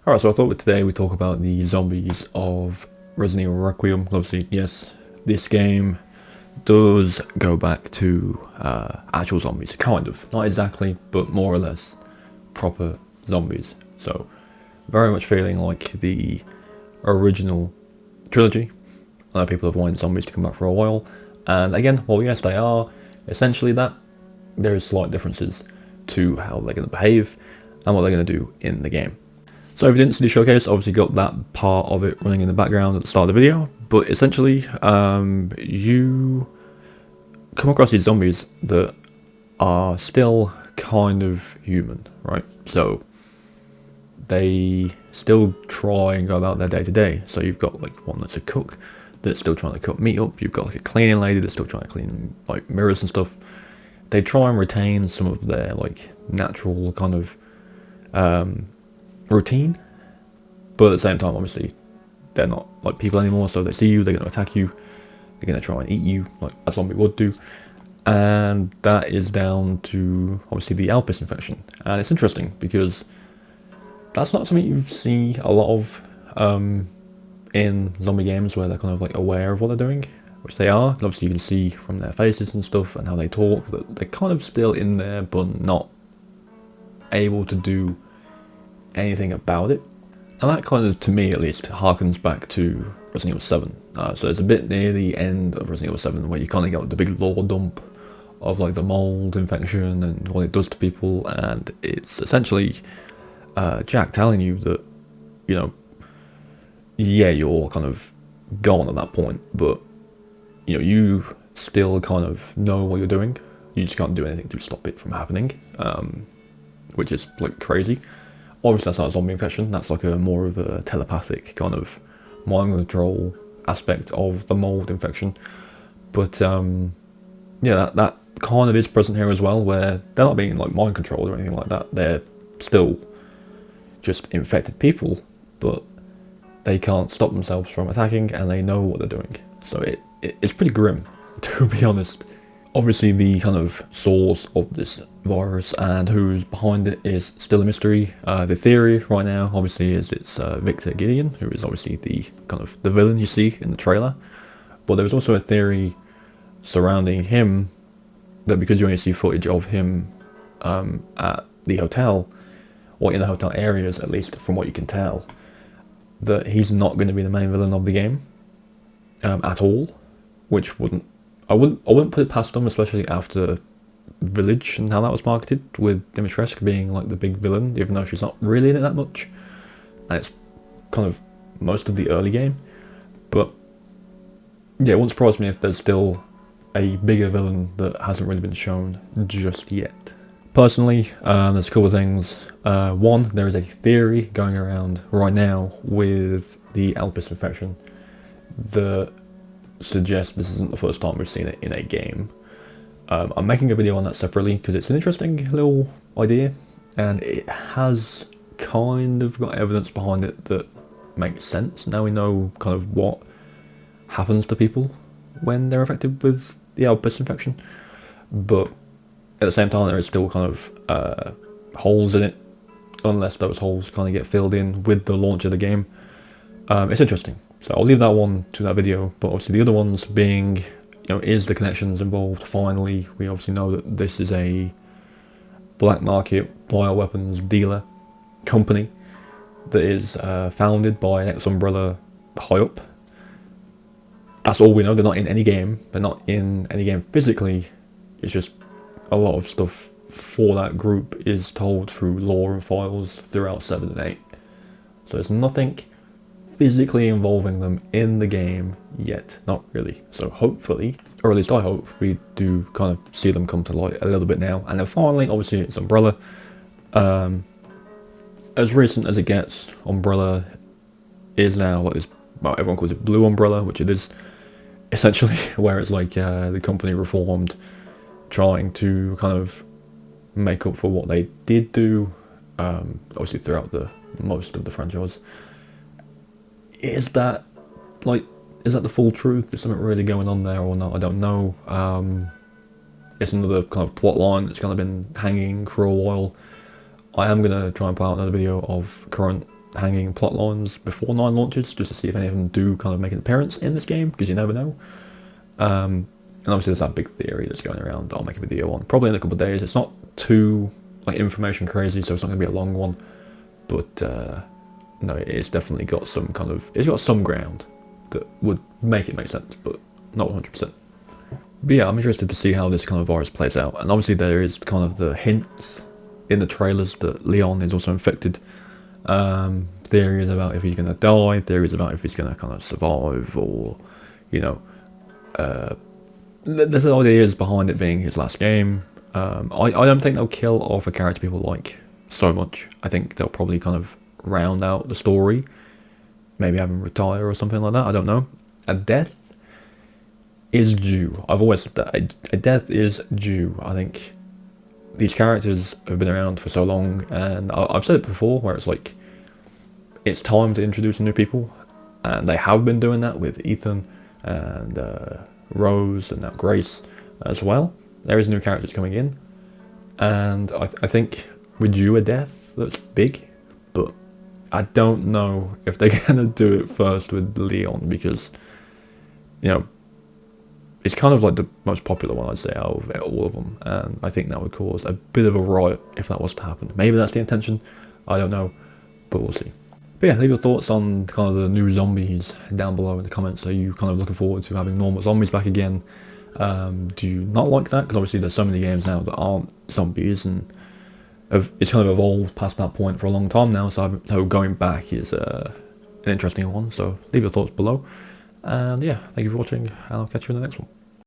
Alright, so I thought today we talk about the zombies of Resident Evil Requiem. Obviously, yes, this game does go back to actual zombies, kind of. Not exactly, but more or less proper zombies. So, very much feeling like the original trilogy. I know people have wanted zombies to come back for a while, and again, well, yes, they are essentially that. There is slight differences to how they're going to behave and what they're going to do in the game. So if you didn't see the showcase, obviously got that part of it running in the background at the start of the video, but essentially you come across these zombies that are still kind of human, right? So they still try and go about their day to day. So you've got like one that's a cook that's still trying to cook meat up, you've got like a cleaning lady that's still trying to clean like mirrors and stuff. They try and retain some of their like natural kind of routine, but at the same time, obviously, they're not like people anymore, so they see you, they're going to attack you, they're going to try and eat you, like a zombie would do, and that is down to, obviously, the Elpis infection. And it's interesting, because that's not something you see a lot of in zombie games, where they're kind of like aware of what they're doing, which they are. And obviously you can see from their faces and stuff, and how they talk, that they're kind of still in there, but not able to do anything about it. And that kind of, to me at least, harkens back to Resident Evil 7. So it's a bit near the end of Resident Evil 7 where you kind of get the big lore dump of like the mold infection and what it does to people, and it's essentially Jack telling you that, you know, yeah, you're kind of gone at that point, but you know, you still kind of know what you're doing. You just can't do anything to stop it from happening, which is like crazy. Obviously that's not a zombie infection, that's like a more of a telepathic kind of mind control aspect of the mold infection. But yeah, that kind of is present here as well, where they're not being like mind controlled or anything like that. They're still just infected people, but they can't stop themselves from attacking, and they know what they're doing. So it's pretty grim, to be honest. Obviously the kind of source of this virus and who's behind it is still a mystery. The theory right now obviously is it's Victor Gideon, who is obviously the kind of the villain you see in the trailer. But there was also a theory surrounding him that because you only see footage of him at the hotel, or in the hotel areas at least from what you can tell, that he's not going to be the main villain of the game at all, which I wouldn't put it past them, especially after Village and how that was marketed, with Dimitrescu being like the big villain, even though she's not really in it that much, and it's kind of most of the early game. But yeah, it wouldn't surprise me if there's still a bigger villain that hasn't really been shown just yet. Personally, there's a couple of things. One, there is a theory going around right now with the Elpis infection that suggests this isn't the first time we've seen it in a game. I'm making a video on that separately because it's an interesting little idea, and it has kind of got evidence behind it that makes sense. Now we know kind of what happens to people when they're affected with the Elpis infection, but at the same time there is still kind of holes in it, unless those holes kind of get filled in with the launch of the game. It's interesting. So I'll leave that one to that video, but obviously the other ones being, you know, is the connections involved? Finally, we obviously know that this is a black market bioweapons dealer company that is founded by an ex-Umbrella high-up. That's all we know. They're not in any game. They're not in any game physically. It's just a lot of stuff for that group is told through lore and files throughout 7 and 8. So there's nothing physically involving them in the game yet, not really. So hopefully, or at least I hope, we do kind of see them come to light a little bit now. And then finally, obviously it's Umbrella. As recent as it gets, Umbrella is now like this, well, everyone calls it Blue Umbrella, which it is essentially, where it's like the company reformed, trying to kind of make up for what they did do, obviously throughout the most of the franchise. Is that the full truth? Is something really going on there or not? I don't know. It's another kind of plot line that's kind of been hanging for a while. I am going to try and put out another video of current hanging plot lines before 9 launches, just to see if any of them do kind of make an appearance in this game, because you never know. And obviously there's that big theory that's going around that I'll make a video on, probably in a couple of days. It's not too like information crazy, so it's not going to be a long one, but no, it's definitely got some kind of, it's got some ground that would make it make sense, but not 100%. But yeah, I'm interested to see how this kind of virus plays out, and obviously there is kind of the hints in the trailers that Leon is also infected. Theories about if he's going to die, theories about if he's going to kind of survive, or, you know, there's ideas behind it being his last game. I don't think they'll kill off a character people like so much. I think they'll probably kind of round out the story, maybe have him retire or something like that. I don't know. A death is due. I've always said that. A death is due. I think these characters have been around for so long, and I've said it before, where it's like, it's time to introduce new people, and they have been doing that with Ethan and Rose and now Grace as well. There is new characters coming in, and I think we're due a death that's big, but I don't know if they're gonna do it first with Leon, because, you know, it's kind of like the most popular one, I'd say, out of all of them, and I think that would cause a bit of a riot if that was to happen. Maybe that's the intention, I don't know, but we'll see. But yeah, leave your thoughts on kind of the new zombies down below in the comments. Are you kind of looking forward to having normal zombies back again? Do you not like that? Because obviously there's so many games now that aren't zombies, and it's kind of evolved past that point for a long time now, so going back is an interesting one. So leave your thoughts below. And yeah, thank you for watching, and I'll catch you in the next one.